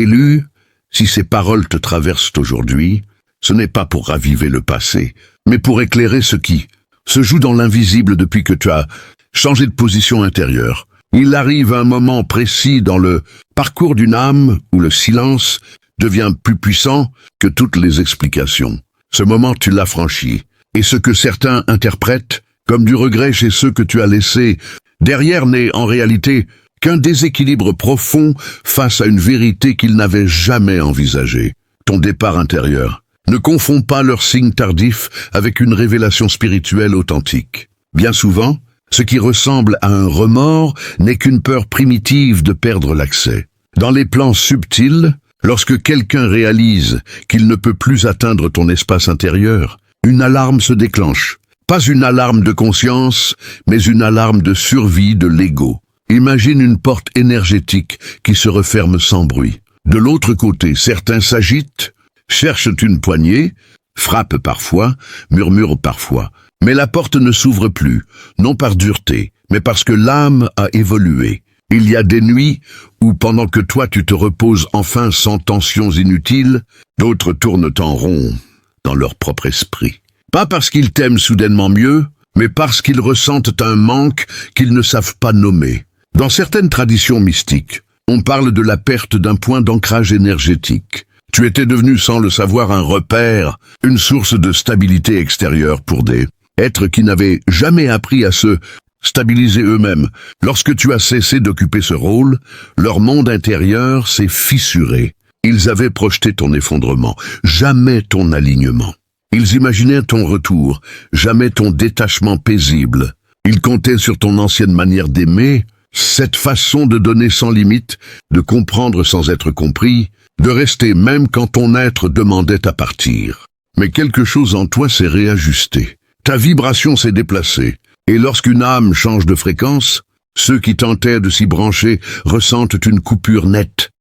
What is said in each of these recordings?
Élu, si ces paroles te traversent aujourd'hui, ce n'est pas pour raviver le passé, mais pour éclairer ce qui se joue dans l'invisible depuis que tu as changé de position intérieure. Il arrive un moment précis dans le parcours d'une âme où le silence devient plus puissant que toutes les explications. Ce moment, tu l'as franchi. Et ce que certains interprètent comme du regret chez ceux que tu as laissés derrière n'est en réalité qu'un déséquilibre profond face à une vérité qu'ils n'avaient jamais envisagée. Ton départ intérieur. Ne confonds pas leurs signes tardifs avec une révélation spirituelle authentique. Bien souvent, ce qui ressemble à un remords n'est qu'une peur primitive de perdre l'accès. Dans les plans subtils, lorsque quelqu'un réalise qu'il ne peut plus atteindre ton espace intérieur, une alarme se déclenche. Pas une alarme de conscience, mais une alarme de survie de l'ego. Imagine une porte énergétique qui se referme sans bruit. De l'autre côté, certains s'agitent, cherchent une poignée, frappent parfois, murmurent parfois. Mais la porte ne s'ouvre plus, non par dureté, mais parce que l'âme a évolué. Il y a des nuits où, pendant que toi tu te reposes enfin sans tensions inutiles, d'autres tournent en rond dans leur propre esprit. Pas parce qu'ils t'aiment soudainement mieux, mais parce qu'ils ressentent un manque qu'ils ne savent pas nommer. Dans certaines traditions mystiques, on parle de la perte d'un point d'ancrage énergétique. Tu étais devenu sans le savoir un repère, une source de stabilité extérieure pour des êtres qui n'avaient jamais appris à se stabiliser eux-mêmes. Lorsque tu as cessé d'occuper ce rôle, leur monde intérieur s'est fissuré. Ils avaient projeté ton effondrement, jamais ton alignement. Ils imaginaient ton retour, jamais ton détachement paisible. Ils comptaient sur ton ancienne manière d'aimer, cette façon de donner sans limite, de comprendre sans être compris, de rester même quand ton être demandait à partir. Mais quelque chose en toi s'est réajusté. Ta vibration s'est déplacée. Et lorsqu'une âme change de fréquence, ceux qui tentaient de s'y brancher ressentent une coupure nette,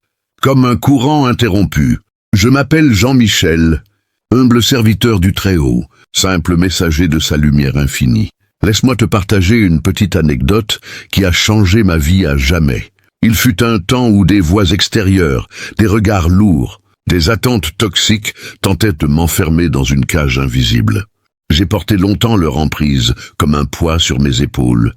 comme un courant interrompu. Je m'appelle Jean-Michel, humble serviteur du Très-Haut, simple messager de sa lumière infinie. Laisse-moi te partager une petite anecdote qui a changé ma vie à jamais. Il fut un temps où des voix extérieures, des regards lourds, des attentes toxiques tentaient de m'enfermer dans une cage invisible. J'ai porté longtemps leur emprise comme un poids sur mes épaules,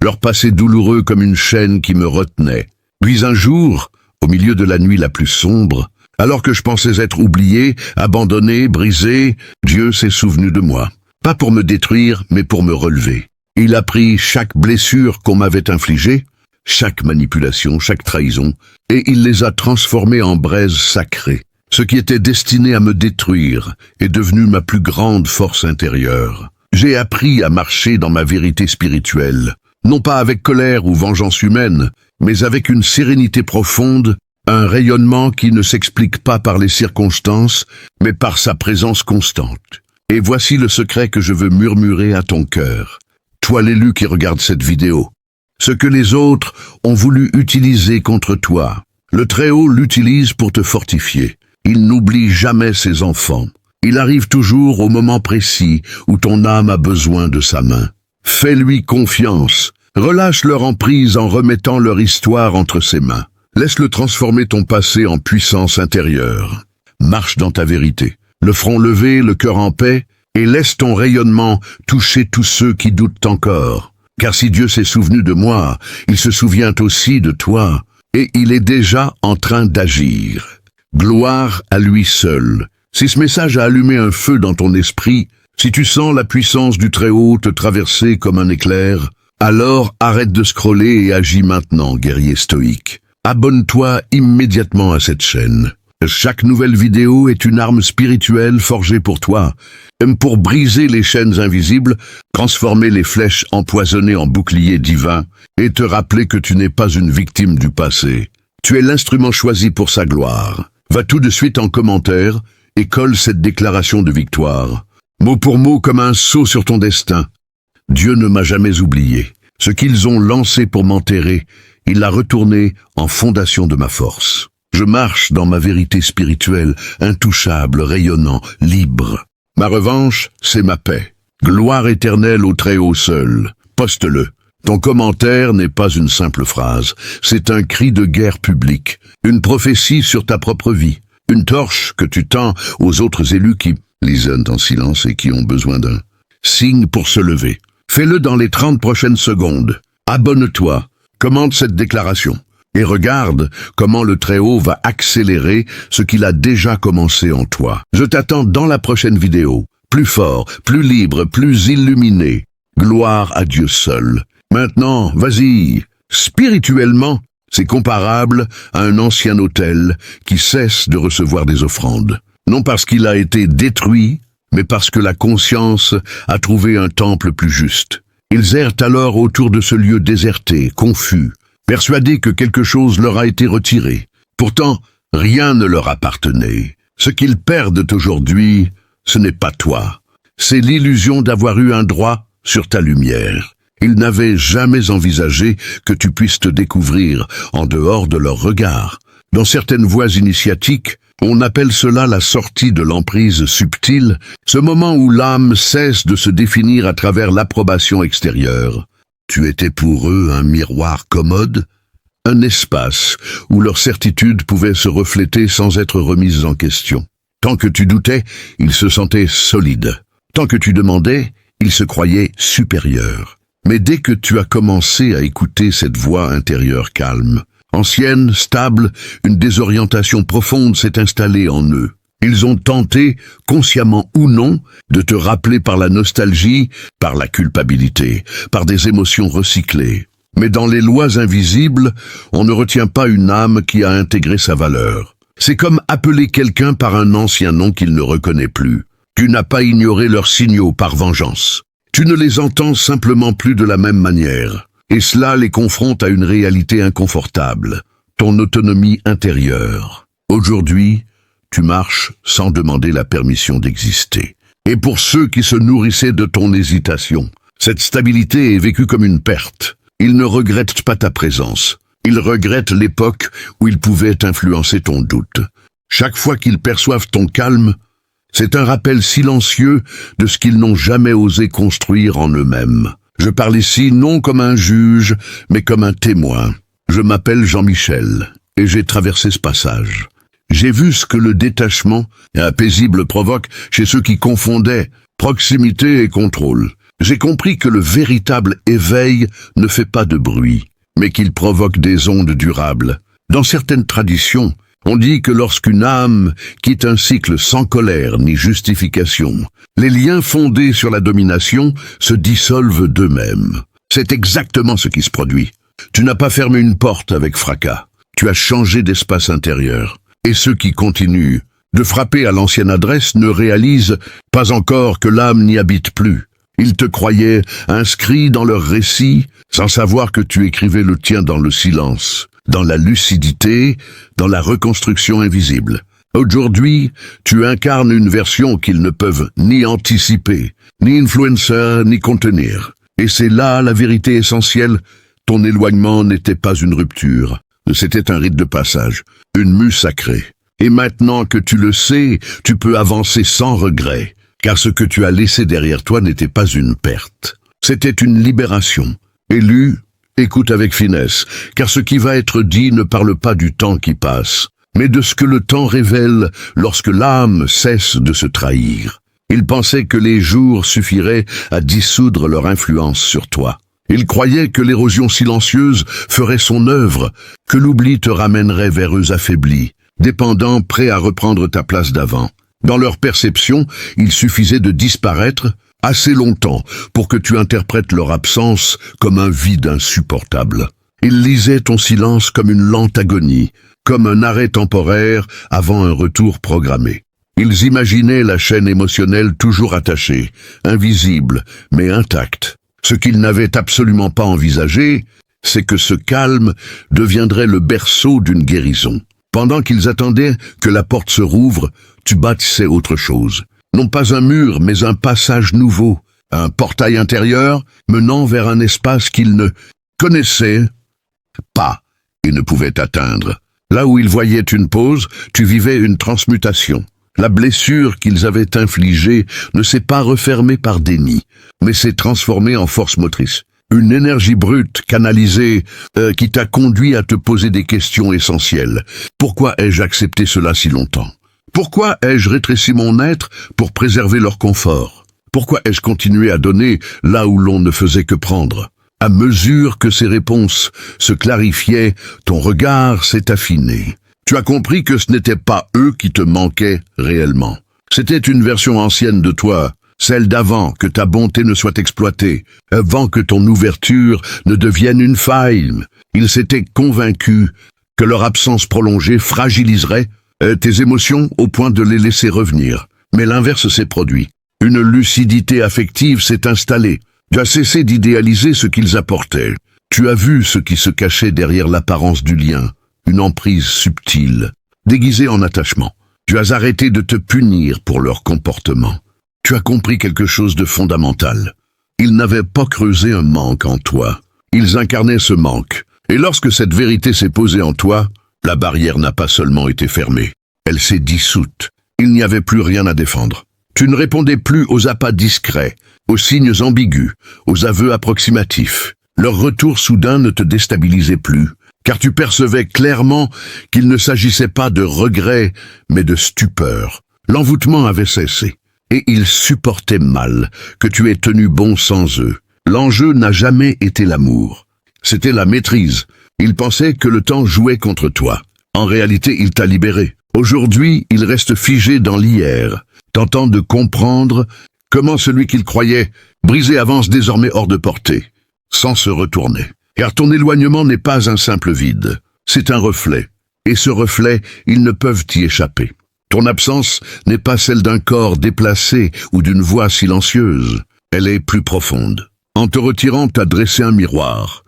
leur passé douloureux comme une chaîne qui me retenait. Puis un jour, au milieu de la nuit la plus sombre, alors que je pensais être oublié, abandonné, brisé, Dieu s'est souvenu de moi. Pas pour me détruire, mais pour me relever. Il a pris chaque blessure qu'on m'avait infligée, chaque manipulation, chaque trahison, et il les a transformées en braises sacrées. Ce qui était destiné à me détruire est devenu ma plus grande force intérieure. J'ai appris à marcher dans ma vérité spirituelle, non pas avec colère ou vengeance humaine, mais avec une sérénité profonde, un rayonnement qui ne s'explique pas par les circonstances, mais par sa présence constante. Et voici le secret que je veux murmurer à ton cœur. Toi l'élu qui regarde cette vidéo. Ce que les autres ont voulu utiliser contre toi, le Très-Haut l'utilise pour te fortifier. Il n'oublie jamais ses enfants. Il arrive toujours au moment précis où ton âme a besoin de sa main. Fais-lui confiance. Relâche leur emprise en remettant leur histoire entre ses mains. Laisse-le transformer ton passé en puissance intérieure. Marche dans ta vérité, le front levé, le cœur en paix, et laisse ton rayonnement toucher tous ceux qui doutent encore. Car si Dieu s'est souvenu de moi, il se souvient aussi de toi, et il est déjà en train d'agir. Gloire à lui seul. Si ce message a allumé un feu dans ton esprit, si tu sens la puissance du Très-Haut te traverser comme un éclair, alors arrête de scroller et agis maintenant, guerrier stoïque. Abonne-toi immédiatement à cette chaîne. Chaque nouvelle vidéo est une arme spirituelle forgée pour toi, pour briser les chaînes invisibles, transformer les flèches empoisonnées en boucliers divins et te rappeler que tu n'es pas une victime du passé. Tu es l'instrument choisi pour sa gloire. Va tout de suite en commentaire et colle cette déclaration de victoire. Mot pour mot comme un sceau sur ton destin. Dieu ne m'a jamais oublié. Ce qu'ils ont lancé pour m'enterrer, il l'a retourné en fondation de ma force. Je marche dans ma vérité spirituelle, intouchable, rayonnant, libre. Ma revanche, c'est ma paix. Gloire éternelle au Très-Haut seul. Poste-le. Ton commentaire n'est pas une simple phrase, c'est un cri de guerre publique, une prophétie sur ta propre vie, une torche que tu tends aux autres élus qui lisent en silence et qui ont besoin d'un signe pour se lever. Fais-le dans les 30 prochaines secondes. Abonne-toi, commente cette déclaration et regarde comment le Très-Haut va accélérer ce qu'il a déjà commencé en toi. Je t'attends dans la prochaine vidéo, plus fort, plus libre, plus illuminé. Gloire à Dieu seul. Maintenant, vas-y, spirituellement, c'est comparable à un ancien autel qui cesse de recevoir des offrandes. Non parce qu'il a été détruit, mais parce que la conscience a trouvé un temple plus juste. Ils errent alors autour de ce lieu déserté, confus, persuadés que quelque chose leur a été retiré. Pourtant, rien ne leur appartenait. Ce qu'ils perdent aujourd'hui, ce n'est pas toi. C'est l'illusion d'avoir eu un droit sur ta lumière. Ils n'avaient jamais envisagé que tu puisses te découvrir en dehors de leur regard. Dans certaines voies initiatiques, on appelle cela la sortie de l'emprise subtile, ce moment où l'âme cesse de se définir à travers l'approbation extérieure. Tu étais pour eux un miroir commode, un espace où leur certitude pouvait se refléter sans être remise en question. Tant que tu doutais, ils se sentaient solides. Tant que tu demandais, ils se croyaient supérieurs. Mais dès que tu as commencé à écouter cette voix intérieure calme, ancienne, stable, une désorientation profonde s'est installée en eux. Ils ont tenté, consciemment ou non, de te rappeler par la nostalgie, par la culpabilité, par des émotions recyclées. Mais dans les lois invisibles, on ne retient pas une âme qui a intégré sa valeur. C'est comme appeler quelqu'un par un ancien nom qu'il ne reconnaît plus. Tu n'as pas ignoré leurs signaux par vengeance. Tu ne les entends simplement plus de la même manière. Et cela les confronte à une réalité inconfortable, ton autonomie intérieure. Aujourd'hui, tu marches sans demander la permission d'exister. Et pour ceux qui se nourrissaient de ton hésitation, cette stabilité est vécue comme une perte. Ils ne regrettent pas ta présence. Ils regrettent l'époque où ils pouvaient influencer ton doute. Chaque fois qu'ils perçoivent ton calme, c'est un rappel silencieux de ce qu'ils n'ont jamais osé construire en eux-mêmes. Je parle ici non comme un juge, mais comme un témoin. Je m'appelle Jean-Michel, et j'ai traversé ce passage. J'ai vu ce que le détachement paisible provoque chez ceux qui confondaient proximité et contrôle. J'ai compris que le véritable éveil ne fait pas de bruit, mais qu'il provoque des ondes durables. Dans certaines traditions, on dit que lorsqu'une âme quitte un cycle sans colère ni justification, les liens fondés sur la domination se dissolvent d'eux-mêmes. C'est exactement ce qui se produit. Tu n'as pas fermé une porte avec fracas. Tu as changé d'espace intérieur. Et ceux qui continuent de frapper à l'ancienne adresse ne réalisent pas encore que l'âme n'y habite plus. Ils te croyaient inscrit dans leur récit, sans savoir que tu écrivais le tien dans le silence, dans la lucidité, dans la reconstruction invisible. Aujourd'hui, tu incarnes une version qu'ils ne peuvent ni anticiper, ni influencer, ni contenir. Et c'est là la vérité essentielle. Ton éloignement n'était pas une rupture. C'était un rite de passage, une mue sacrée. Et maintenant que tu le sais, tu peux avancer sans regret, car ce que tu as laissé derrière toi n'était pas une perte. C'était une libération. Élu, écoute avec finesse, car ce qui va être dit ne parle pas du temps qui passe, mais de ce que le temps révèle lorsque l'âme cesse de se trahir. Ils pensaient que les jours suffiraient à dissoudre leur influence sur toi. Ils croyaient que l'érosion silencieuse ferait son œuvre, que l'oubli te ramènerait vers eux affaiblis, dépendants, prêts à reprendre ta place d'avant. Dans leur perception, il suffisait de disparaître assez longtemps pour que tu interprètes leur absence comme un vide insupportable. Ils lisaient ton silence comme une lente agonie, comme un arrêt temporaire avant un retour programmé. Ils imaginaient la chaîne émotionnelle toujours attachée, invisible, mais intacte. Ce qu'ils n'avaient absolument pas envisagé, c'est que ce calme deviendrait le berceau d'une guérison. Pendant qu'ils attendaient que la porte se rouvre, tu bâtissais autre chose. Non pas un mur, mais un passage nouveau, un portail intérieur menant vers un espace qu'ils ne connaissaient pas et ne pouvaient atteindre. Là où ils voyaient une pause, tu vivais une transmutation. La blessure qu'ils avaient infligée ne s'est pas refermée par déni, mais s'est transformée en force motrice. Une énergie brute, canalisée, qui t'a conduit à te poser des questions essentielles. Pourquoi ai-je accepté cela si longtemps? Pourquoi ai-je rétréci mon être pour préserver leur confort? Pourquoi ai-je continué à donner là où l'on ne faisait que prendre? À mesure que ces réponses se clarifiaient, ton regard s'est affiné. Tu as compris que ce n'était pas eux qui te manquaient réellement. C'était une version ancienne de toi, celle d'avant que ta bonté ne soit exploitée, avant que ton ouverture ne devienne une faille. Ils s'étaient convaincus que leur absence prolongée fragiliserait tes émotions au point de les laisser revenir. Mais l'inverse s'est produit. Une lucidité affective s'est installée. Tu as cessé d'idéaliser ce qu'ils apportaient. Tu as vu ce qui se cachait derrière l'apparence du lien, une emprise subtile, déguisée en attachement. Tu as arrêté de te punir pour leur comportement. Tu as compris quelque chose de fondamental. Ils n'avaient pas creusé un manque en toi. Ils incarnaient ce manque. Et lorsque cette vérité s'est posée en toi, la barrière n'a pas seulement été fermée, elle s'est dissoute. Il n'y avait plus rien à défendre. Tu ne répondais plus aux appâts discrets, aux signes ambigus, aux aveux approximatifs. Leur retour soudain ne te déstabilisait plus, car tu percevais clairement qu'il ne s'agissait pas de regret, mais de stupeur. L'envoûtement avait cessé, et ils supportaient mal que tu aies tenu bon sans eux. L'enjeu n'a jamais été l'amour. C'était la maîtrise. Ils pensaient que le temps jouait contre toi. En réalité, il t'a libéré. Aujourd'hui, il reste figé dans l'hier, tentant de comprendre comment celui qu'il croyait brisé avance désormais hors de portée, sans se retourner. Car ton éloignement n'est pas un simple vide, c'est un reflet. Et ce reflet, ils ne peuvent y échapper. Ton absence n'est pas celle d'un corps déplacé ou d'une voix silencieuse. Elle est plus profonde. En te retirant, t'as dressé un miroir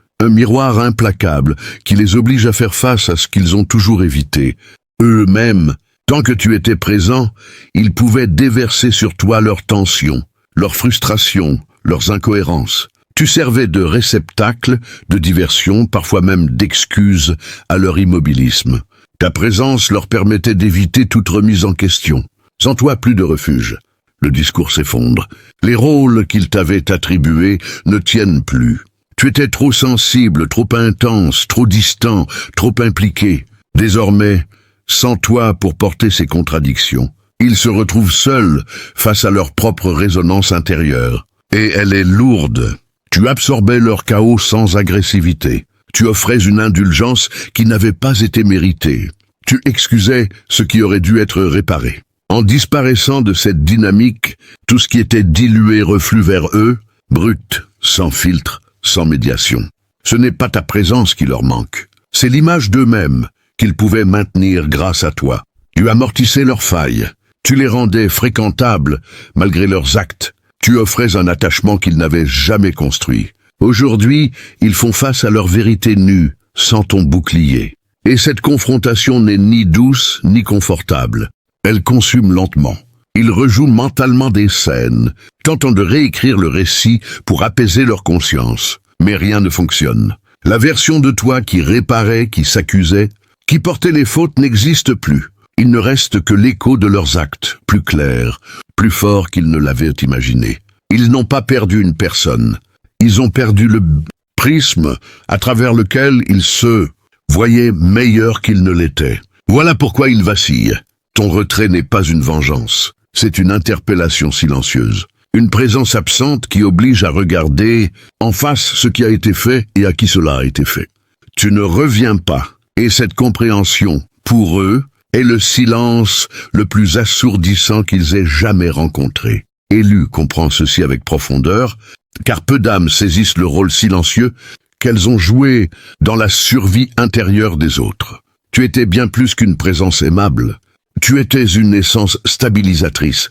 implacable qui les oblige à faire face à ce qu'ils ont toujours évité. Eux-mêmes, tant que tu étais présent, ils pouvaient déverser sur toi leurs tensions, leurs frustrations, leurs incohérences. Tu servais de réceptacle, de diversion, parfois même d'excuse à leur immobilisme. Ta présence leur permettait d'éviter toute remise en question. Sans toi, plus de refuge. Le discours s'effondre. Les rôles qu'ils t'avaient attribués ne tiennent plus. Tu étais trop sensible, trop intense, trop distant, trop impliqué. Désormais, sans toi pour porter ces contradictions, ils se retrouvent seuls face à leur propre résonance intérieure. Et elle est lourde. Tu absorbais leur chaos sans agressivité. Tu offrais une indulgence qui n'avait pas été méritée. Tu excusais ce qui aurait dû être réparé. En disparaissant de cette dynamique, tout ce qui était dilué reflue vers eux, brut, sans filtre, sans médiation. Ce n'est pas ta présence qui leur manque. C'est l'image d'eux-mêmes qu'ils pouvaient maintenir grâce à toi. Tu amortissais leurs failles. Tu les rendais fréquentables malgré leurs actes. Tu offrais un attachement qu'ils n'avaient jamais construit. Aujourd'hui, ils font face à leur vérité nue, sans ton bouclier. Et cette confrontation n'est ni douce ni confortable. Elle consume lentement. Ils rejouent mentalement des scènes, tentant de réécrire le récit pour apaiser leur conscience. Mais rien ne fonctionne. La version de toi qui réparait, qui s'accusait, qui portait les fautes n'existe plus. Il ne reste que l'écho de leurs actes, plus clair, plus fort qu'ils ne l'avaient imaginé. Ils n'ont pas perdu une personne. Ils ont perdu le prisme à travers lequel ils se voyaient meilleurs qu'ils ne l'étaient. Voilà pourquoi ils vacillent. Ton retrait n'est pas une vengeance. C'est une interpellation silencieuse. Une présence absente qui oblige à regarder en face ce qui a été fait et à qui cela a été fait. Tu ne reviens pas. Et cette compréhension, pour eux, est le silence le plus assourdissant qu'ils aient jamais rencontré. Élu comprend ceci avec profondeur, car peu d'âmes saisissent le rôle silencieux qu'elles ont joué dans la survie intérieure des autres. Tu étais bien plus qu'une présence aimable. Tu étais une essence stabilisatrice,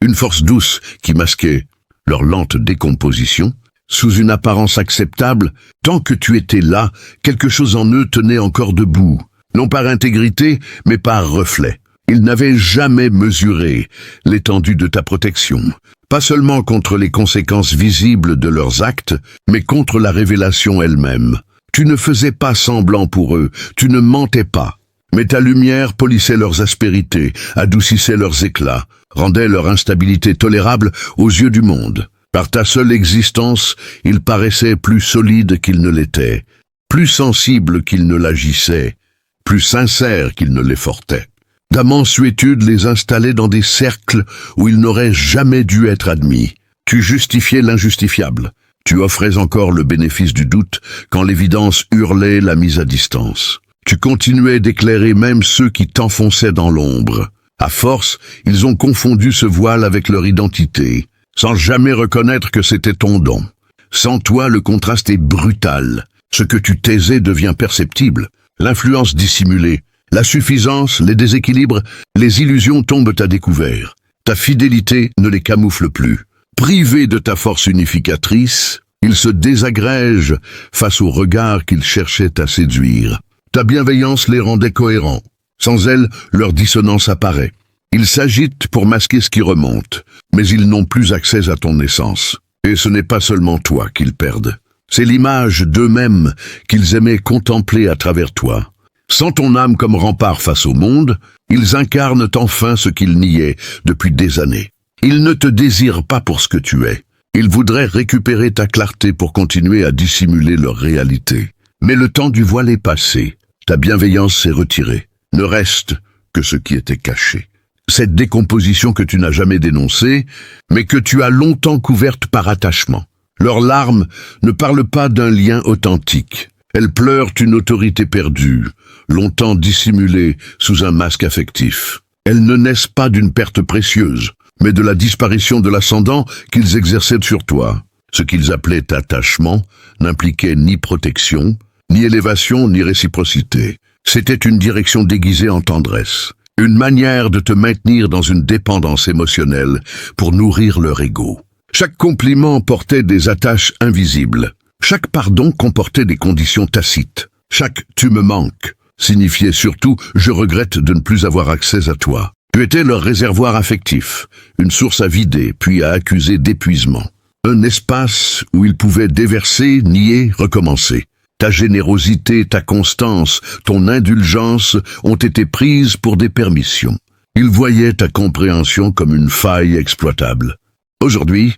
une force douce qui masquait leur lente décomposition. Sous une apparence acceptable, tant que tu étais là, quelque chose en eux tenait encore debout, non par intégrité, mais par reflet. Ils n'avaient jamais mesuré l'étendue de ta protection, pas seulement contre les conséquences visibles de leurs actes, mais contre la révélation elle-même. Tu ne faisais pas semblant pour eux, tu ne mentais pas. Mais ta lumière polissait leurs aspérités, adoucissait leurs éclats, rendait leur instabilité tolérable aux yeux du monde. Par ta seule existence, ils paraissaient plus solides qu'ils ne l'étaient, plus sensibles qu'ils ne l'agissaient, plus sincères qu'ils ne l'effortaient. Ta mansuétude les installait dans des cercles où ils n'auraient jamais dû être admis. Tu justifiais l'injustifiable. Tu offrais encore le bénéfice du doute quand l'évidence hurlait la mise à distance. Tu continuais d'éclairer même ceux qui t'enfonçaient dans l'ombre. À force, ils ont confondu ce voile avec leur identité, sans jamais reconnaître que c'était ton don. Sans toi, le contraste est brutal. Ce que tu taisais devient perceptible. L'influence dissimulée, la suffisance, les déséquilibres, les illusions tombent à découvert. Ta fidélité ne les camoufle plus. Privé de ta force unificatrice, ils se désagrègent face au regard qu'ils cherchaient à séduire. Ta bienveillance les rendait cohérents. Sans elle, leur dissonance apparaît. Ils s'agitent pour masquer ce qui remonte, mais ils n'ont plus accès à ton essence. Et ce n'est pas seulement toi qu'ils perdent. C'est l'image d'eux-mêmes qu'ils aimaient contempler à travers toi. Sans ton âme comme rempart face au monde, ils incarnent enfin ce qu'ils niaient depuis des années. Ils ne te désirent pas pour ce que tu es. Ils voudraient récupérer ta clarté pour continuer à dissimuler leur réalité. Mais le temps du voile est passé. Ta bienveillance s'est retirée. Ne reste que ce qui était caché. Cette décomposition que tu n'as jamais dénoncée, mais que tu as longtemps couverte par attachement. Leurs larmes ne parlent pas d'un lien authentique. Elles pleurent une autorité perdue, longtemps dissimulée sous un masque affectif. Elles ne naissent pas d'une perte précieuse, mais de la disparition de l'ascendant qu'ils exerçaient sur toi. Ce qu'ils appelaient attachement n'impliquait ni protection, ni élévation, ni réciprocité. C'était une direction déguisée en tendresse, une manière de te maintenir dans une dépendance émotionnelle pour nourrir leur ego. Chaque compliment portait des attaches invisibles. Chaque pardon comportait des conditions tacites. Chaque « tu me manques » signifiait surtout « je regrette de ne plus avoir accès à toi ». Tu étais leur réservoir affectif, une source à vider puis à accuser d'épuisement. Un espace où ils pouvaient déverser, nier, recommencer. Ta générosité, ta constance, ton indulgence ont été prises pour des permissions. Ils voyaient ta compréhension comme une faille exploitable. Aujourd'hui,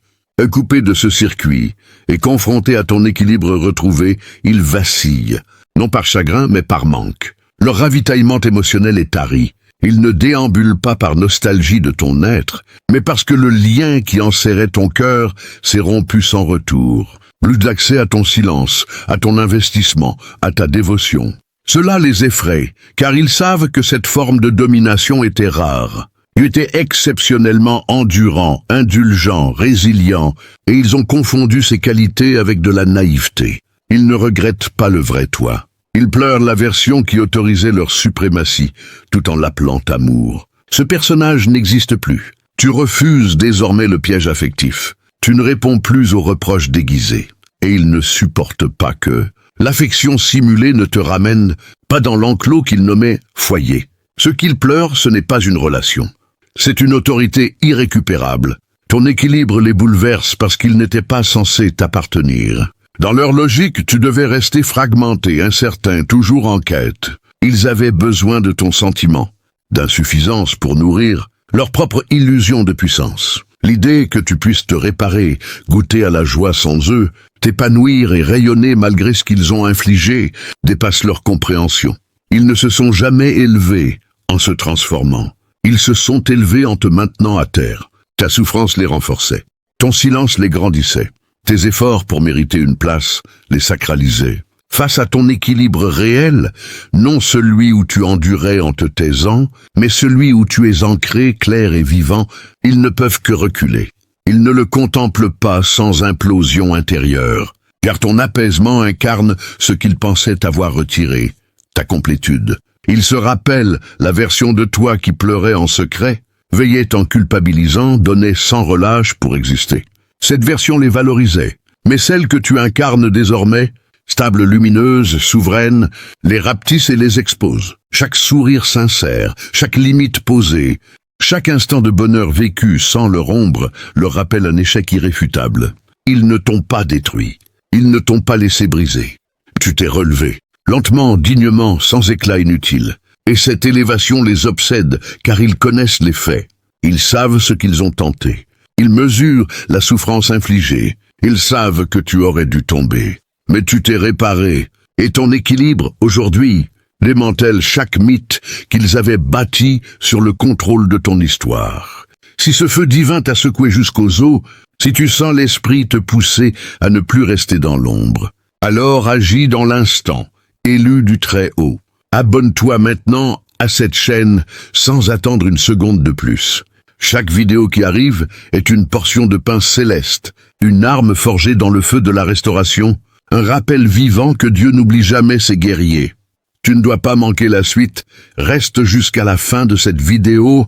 coupés de ce circuit et confrontés à ton équilibre retrouvé, ils vacillent, non par chagrin mais par manque. Leur ravitaillement émotionnel est tari. Ils ne déambulent pas par nostalgie de ton être, mais parce que le lien qui enserrait ton cœur s'est rompu sans retour. Plus d'accès à ton silence, à ton investissement, à ta dévotion. Cela les effraie, car ils savent que cette forme de domination était rare. Tu étais exceptionnellement endurant, indulgent, résilient, et ils ont confondu ces qualités avec de la naïveté. Ils ne regrettent pas le vrai toi. Ils pleurent la version qui autorisait leur suprématie, tout en l'appelant amour. Ce personnage n'existe plus. Tu refuses désormais le piège affectif. Tu ne réponds plus aux reproches déguisés. Et ils ne supportent pas que l'affection simulée ne te ramène pas dans l'enclos qu'ils nommaient foyer. Ce qu'ils pleurent, ce n'est pas une relation. C'est une autorité irrécupérable. Ton équilibre les bouleverse parce qu'ils n'étaient pas censés t'appartenir. Dans leur logique, tu devais rester fragmenté, incertain, toujours en quête. Ils avaient besoin de ton sentiment, d'insuffisance pour nourrir leur propre illusion de puissance. L'idée que tu puisses te réparer, goûter à la joie sans eux, t'épanouir et rayonner malgré ce qu'ils ont infligé, dépasse leur compréhension. Ils ne se sont jamais élevés en se transformant. Ils se sont élevés en te maintenant à terre. Ta souffrance les renforçait. Ton silence les grandissait. Tes efforts pour mériter une place les sacralisaient. Face à ton équilibre réel, non celui où tu endurais en te taisant, mais celui où tu es ancré, clair et vivant, ils ne peuvent que reculer. Ils ne le contemplent pas sans implosion intérieure, car ton apaisement incarne ce qu'ils pensaient avoir retiré, ta complétude. Ils se rappellent la version de toi qui pleurait en secret, veillait en culpabilisant, donnait sans relâche pour exister. Cette version les valorisait, mais celle que tu incarnes désormais, stable, lumineuse, souveraine, les rapetisse et les expose. Chaque sourire sincère, chaque limite posée, chaque instant de bonheur vécu sans leur ombre leur rappelle un échec irréfutable. Ils ne t'ont pas détruit, ils ne t'ont pas laissé briser. Tu t'es relevé, lentement, dignement, sans éclat inutile. Et cette élévation les obsède, car ils connaissent les faits. Ils savent ce qu'ils ont tenté. Ils mesurent la souffrance infligée. Ils savent que tu aurais dû tomber. Mais tu t'es réparé. Et ton équilibre, aujourd'hui, démantèle chaque mythe qu'ils avaient bâti sur le contrôle de ton histoire. Si ce feu divin t'a secoué jusqu'aux os, si tu sens l'esprit te pousser à ne plus rester dans l'ombre, alors agis dans l'instant, élu du Très-Haut. Abonne-toi maintenant à cette chaîne sans attendre une seconde de plus. Chaque vidéo qui arrive est une portion de pain céleste, une arme forgée dans le feu de la restauration, un rappel vivant que Dieu n'oublie jamais ses guerriers. Tu ne dois pas manquer la suite, reste jusqu'à la fin de cette vidéo,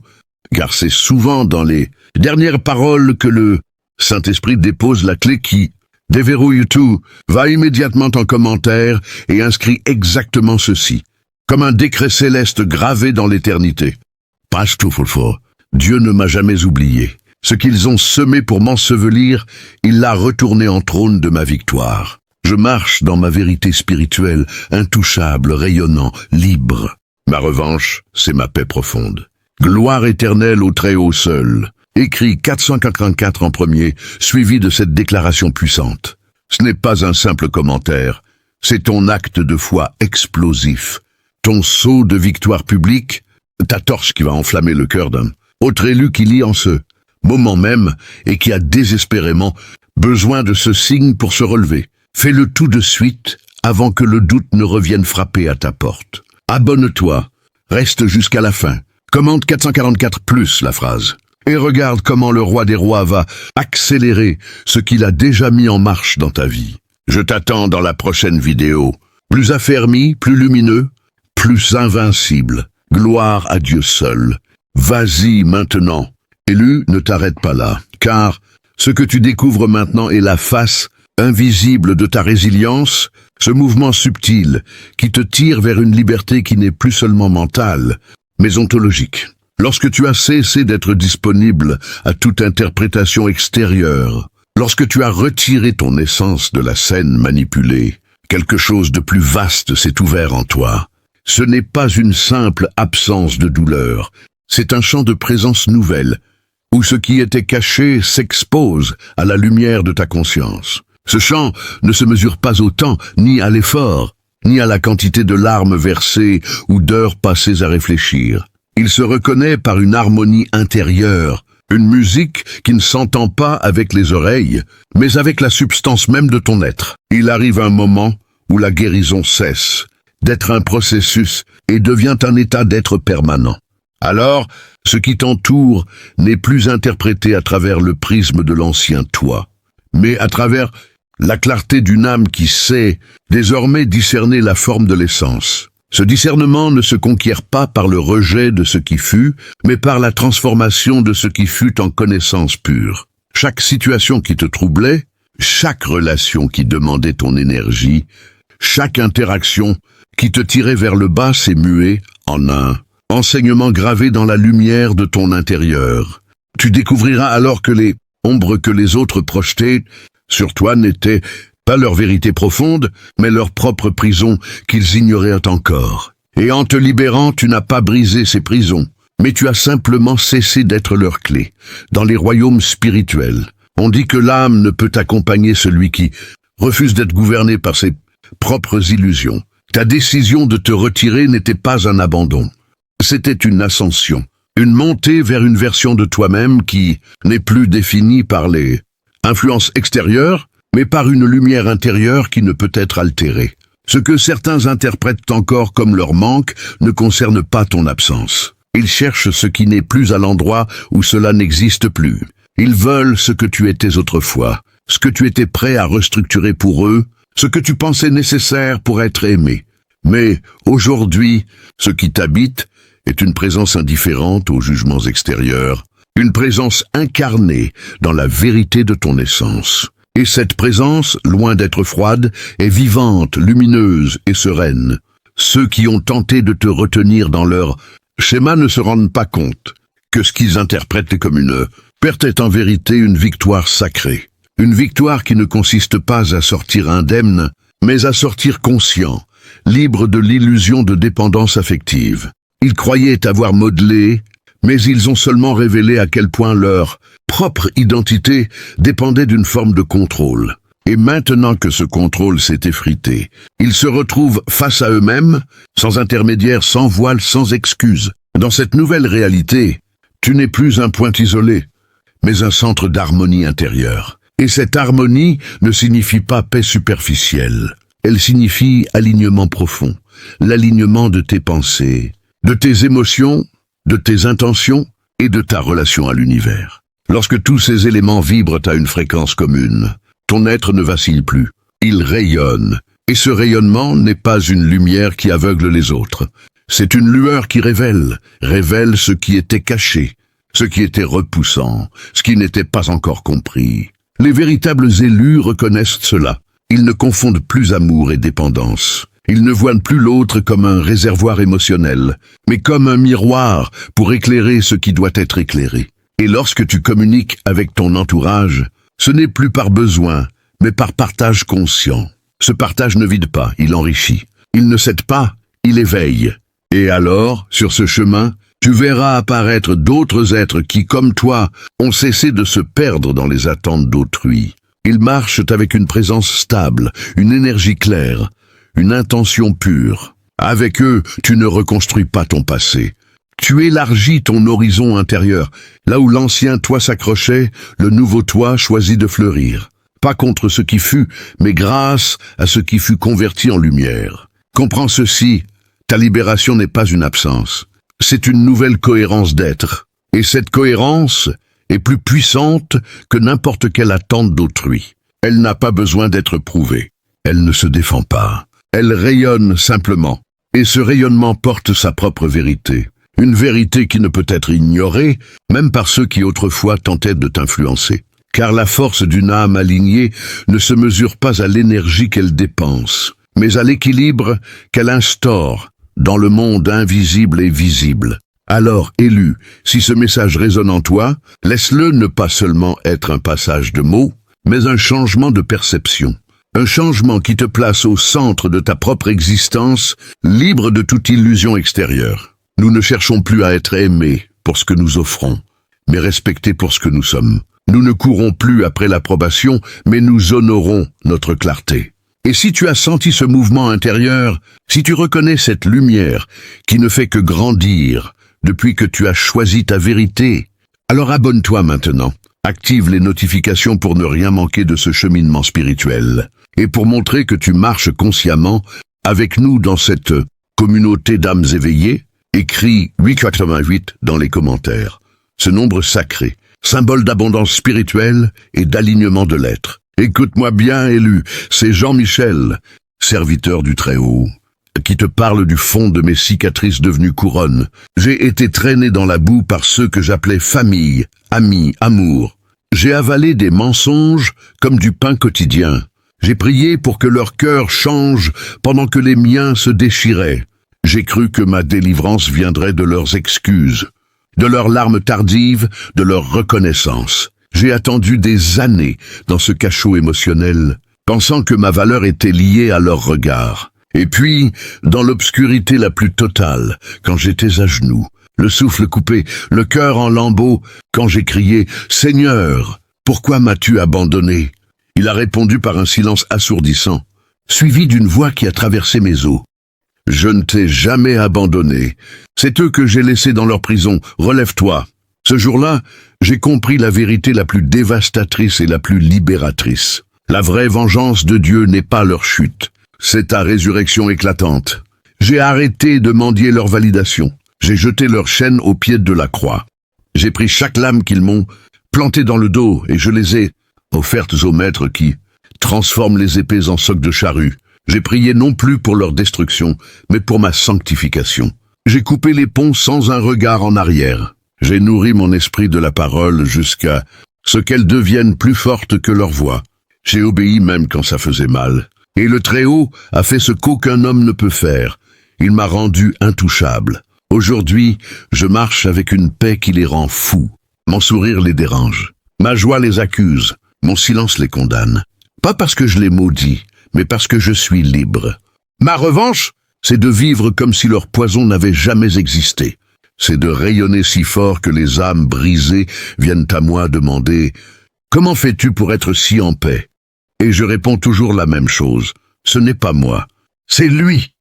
car c'est souvent dans les dernières paroles que le Saint-Esprit dépose la clé qui déverrouille tout. Va immédiatement en commentaire et inscris exactement ceci, comme un décret céleste gravé dans l'éternité. Pas tout fort. Dieu ne m'a jamais oublié. Ce qu'ils ont semé pour m'ensevelir, il l'a retourné en trône de ma victoire. Je marche dans ma vérité spirituelle, intouchable, rayonnant, libre. Ma revanche, c'est ma paix profonde. Gloire éternelle au Très-Haut seul. Écrit 484 en premier, suivi de cette déclaration puissante. Ce n'est pas un simple commentaire, c'est ton acte de foi explosif. Ton sceau de victoire publique, ta torche qui va enflammer le cœur d'un autre élu qui lit en ce moment même et qui a désespérément besoin de ce signe pour se relever. Fais-le tout de suite avant que le doute ne revienne frapper à ta porte. Abonne-toi, reste jusqu'à la fin. Commente 444 plus la phrase. Et regarde comment le roi des rois va accélérer ce qu'il a déjà mis en marche dans ta vie. Je t'attends dans la prochaine vidéo. Plus affermi, plus lumineux, plus invincible. Gloire à Dieu seul. Vas-y maintenant. Élu, ne t'arrête pas là, car ce que tu découvres maintenant est la face invisible de ta résilience, ce mouvement subtil qui te tire vers une liberté qui n'est plus seulement mentale, mais ontologique. Lorsque tu as cessé d'être disponible à toute interprétation extérieure, lorsque tu as retiré ton essence de la scène manipulée, quelque chose de plus vaste s'est ouvert en toi. Ce n'est pas une simple absence de douleur, c'est un champ de présence nouvelle, où ce qui était caché s'expose à la lumière de ta conscience. Ce champ ne se mesure pas au temps, ni à l'effort, ni à la quantité de larmes versées ou d'heures passées à réfléchir. Il se reconnaît par une harmonie intérieure, une musique qui ne s'entend pas avec les oreilles, mais avec la substance même de ton être. Il arrive un moment où la guérison cesse d'être un processus et devient un état d'être permanent. Alors, ce qui t'entoure n'est plus interprété à travers le prisme de l'ancien toi, mais à travers la clarté d'une âme qui sait désormais discerner la forme de l'essence. Ce discernement ne se conquiert pas par le rejet de ce qui fut, mais par la transformation de ce qui fut en connaissance pure. Chaque situation qui te troublait, chaque relation qui demandait ton énergie, chaque interaction qui te tirait vers le bas s'est muée en un enseignement gravé dans la lumière de ton intérieur. Tu découvriras alors que les ombres que les autres projetaient sur toi n'étaient pas leur vérité profonde, mais leur propre prison qu'ils ignoraient encore. Et en te libérant, tu n'as pas brisé ces prisons, mais tu as simplement cessé d'être leur clé. Dans les royaumes spirituels, on dit que l'âme ne peut accompagner celui qui refuse d'être gouverné par ses propres illusions. Ta décision de te retirer n'était pas un abandon. C'était une ascension, une montée vers une version de toi-même qui n'est plus définie par les influences extérieures, mais par une lumière intérieure qui ne peut être altérée. Ce que certains interprètent encore comme leur manque ne concerne pas ton absence. Ils cherchent ce qui n'est plus à l'endroit où cela n'existe plus. Ils veulent ce que tu étais autrefois, ce que tu étais prêt à restructurer pour eux, ce que tu pensais nécessaire pour être aimé. Mais aujourd'hui, ce qui t'habite est une présence indifférente aux jugements extérieurs, une présence incarnée dans la vérité de ton essence. Et cette présence, loin d'être froide, est vivante, lumineuse et sereine. Ceux qui ont tenté de te retenir dans leur schéma ne se rendent pas compte que ce qu'ils interprètent comme une perte est en vérité une victoire sacrée. Une victoire qui ne consiste pas à sortir indemne, mais à sortir conscient, libre de l'illusion de dépendance affective. Ils croyaient t'avoir modelé, mais ils ont seulement révélé à quel point leur propre identité dépendait d'une forme de contrôle. Et maintenant que ce contrôle s'est effrité, ils se retrouvent face à eux-mêmes, sans intermédiaire, sans voile, sans excuse. Dans cette nouvelle réalité, tu n'es plus un point isolé, mais un centre d'harmonie intérieure. Et cette harmonie ne signifie pas paix superficielle. Elle signifie alignement profond, l'alignement de tes pensées, de tes émotions, de tes intentions et de ta relation à l'univers. Lorsque tous ces éléments vibrent à une fréquence commune, ton être ne vacille plus, il rayonne. Et ce rayonnement n'est pas une lumière qui aveugle les autres. C'est une lueur qui révèle ce qui était caché, ce qui était repoussant, ce qui n'était pas encore compris. Les véritables élus reconnaissent cela. Ils ne confondent plus amour et dépendance. Ils ne voient plus l'autre comme un réservoir émotionnel, mais comme un miroir pour éclairer ce qui doit être éclairé. Et lorsque tu communiques avec ton entourage, ce n'est plus par besoin, mais par partage conscient. Ce partage ne vide pas, il enrichit. Il ne cède pas, il éveille. Et alors, sur ce chemin, tu verras apparaître d'autres êtres qui, comme toi, ont cessé de se perdre dans les attentes d'autrui. Ils marchent avec une présence stable, une énergie claire, une intention pure. Avec eux, tu ne reconstruis pas ton passé. Tu élargis ton horizon intérieur. Là où l'ancien toi s'accrochait, le nouveau toi choisit de fleurir. Pas contre ce qui fut, mais grâce à ce qui fut converti en lumière. Comprends ceci, ta libération n'est pas une absence. C'est une nouvelle cohérence d'être. Et cette cohérence est plus puissante que n'importe quelle attente d'autrui. Elle n'a pas besoin d'être prouvée. Elle ne se défend pas. Elle rayonne simplement. Et ce rayonnement porte sa propre vérité. Une vérité qui ne peut être ignorée, même par ceux qui autrefois tentaient de t'influencer. Car la force d'une âme alignée ne se mesure pas à l'énergie qu'elle dépense, mais à l'équilibre qu'elle instaure dans le monde invisible et visible. Alors, élu, si ce message résonne en toi, laisse-le ne pas seulement être un passage de mots, mais un changement de perception. Un changement qui te place au centre de ta propre existence, libre de toute illusion extérieure. Nous ne cherchons plus à être aimés pour ce que nous offrons, mais respectés pour ce que nous sommes. Nous ne courons plus après l'approbation, mais nous honorons notre clarté. Et si tu as senti ce mouvement intérieur, si tu reconnais cette lumière qui ne fait que grandir depuis que tu as choisi ta vérité, alors abonne-toi maintenant. Active les notifications pour ne rien manquer de ce cheminement spirituel. Et pour montrer que tu marches consciemment avec nous dans cette communauté d'âmes éveillées, écris 888 dans les commentaires. Ce nombre sacré, symbole d'abondance spirituelle et d'alignement de l'être. Écoute-moi bien, élu, c'est Jean-Michel, serviteur du Très-Haut, qui te parle du fond de mes cicatrices devenues couronnes. J'ai été traîné dans la boue par ceux que j'appelais famille, amis, amour. J'ai avalé des mensonges comme du pain quotidien. J'ai prié pour que leur cœur change pendant que les miens se déchiraient. J'ai cru que ma délivrance viendrait de leurs excuses, de leurs larmes tardives, de leur reconnaissance. J'ai attendu des années dans ce cachot émotionnel, pensant que ma valeur était liée à leur regard. Et puis, dans l'obscurité la plus totale, quand j'étais à genoux, le souffle coupé, le cœur en lambeaux, quand j'ai crié « Seigneur, pourquoi m'as-tu abandonné ?» Il a répondu par un silence assourdissant, suivi d'une voix qui a traversé mes os. « Je ne t'ai jamais abandonné. C'est eux que j'ai laissés dans leur prison. Relève-toi. » Ce jour-là, j'ai compris la vérité la plus dévastatrice et la plus libératrice. La vraie vengeance de Dieu n'est pas leur chute. C'est ta résurrection éclatante. J'ai arrêté de mendier leur validation. J'ai jeté leur chaîne au pied de la croix. J'ai pris chaque lame qu'ils m'ont plantée dans le dos et je les ai offertes aux maîtres qui transforment les épées en socs de charrue. J'ai prié non plus pour leur destruction, mais pour ma sanctification. J'ai coupé les ponts sans un regard en arrière. J'ai nourri mon esprit de la parole jusqu'à ce qu'elles deviennent plus fortes que leur voix. J'ai obéi même quand ça faisait mal. Et le Très-Haut a fait ce qu'aucun homme ne peut faire. Il m'a rendu intouchable. Aujourd'hui, je marche avec une paix qui les rend fous. Mon sourire les dérange. Ma joie les accuse. Mon silence les condamne. Pas parce que je les maudis, mais parce que je suis libre. Ma revanche, c'est de vivre comme si leur poison n'avait jamais existé. c'est de rayonner si fort que les âmes brisées viennent à moi demander « Comment fais-tu pour être si en paix ?» Et je réponds toujours la même chose. Ce n'est pas moi, c'est lui.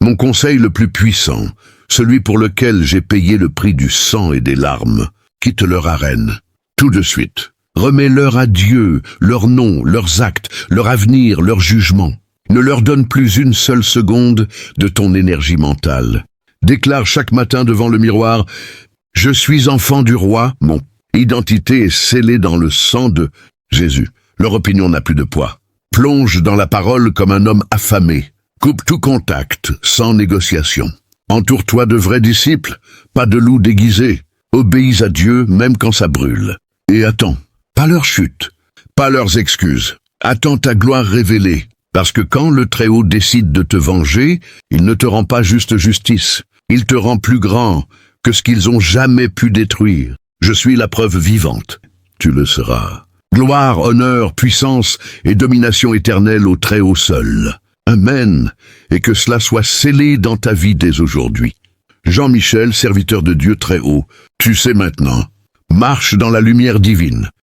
Mon conseil le plus puissant, celui pour lequel j'ai payé le prix du sang et des larmes. Quitte leur arène, tout de suite. Remets-leur à Dieu, leur nom, leurs actes, leur avenir, leur jugement. Ne leur donne plus une seule seconde de ton énergie mentale. Déclare chaque matin devant le miroir « Je suis enfant du roi, mon identité est scellée dans le sang de Jésus. » Leur opinion n'a plus de poids. Plonge dans la parole comme un homme affamé. Coupe tout contact, sans négociation. Entoure-toi de vrais disciples, pas de loups déguisés. Obéis à Dieu même quand ça brûle. Et attends, pas leur chute, pas leurs excuses. Attends ta gloire révélée. Parce que quand le Très-Haut décide de te venger, il ne te rend pas juste justice. Il te rend plus grand que ce qu'ils ont jamais pu détruire. Je suis la preuve vivante. Tu le seras. Gloire, honneur, puissance et domination éternelle au Très-Haut seul. Amen. Et que cela soit scellé dans ta vie dès aujourd'hui. Jean-Michel, serviteur de Dieu Très-Haut, tu sais maintenant. Marche dans la lumière divine.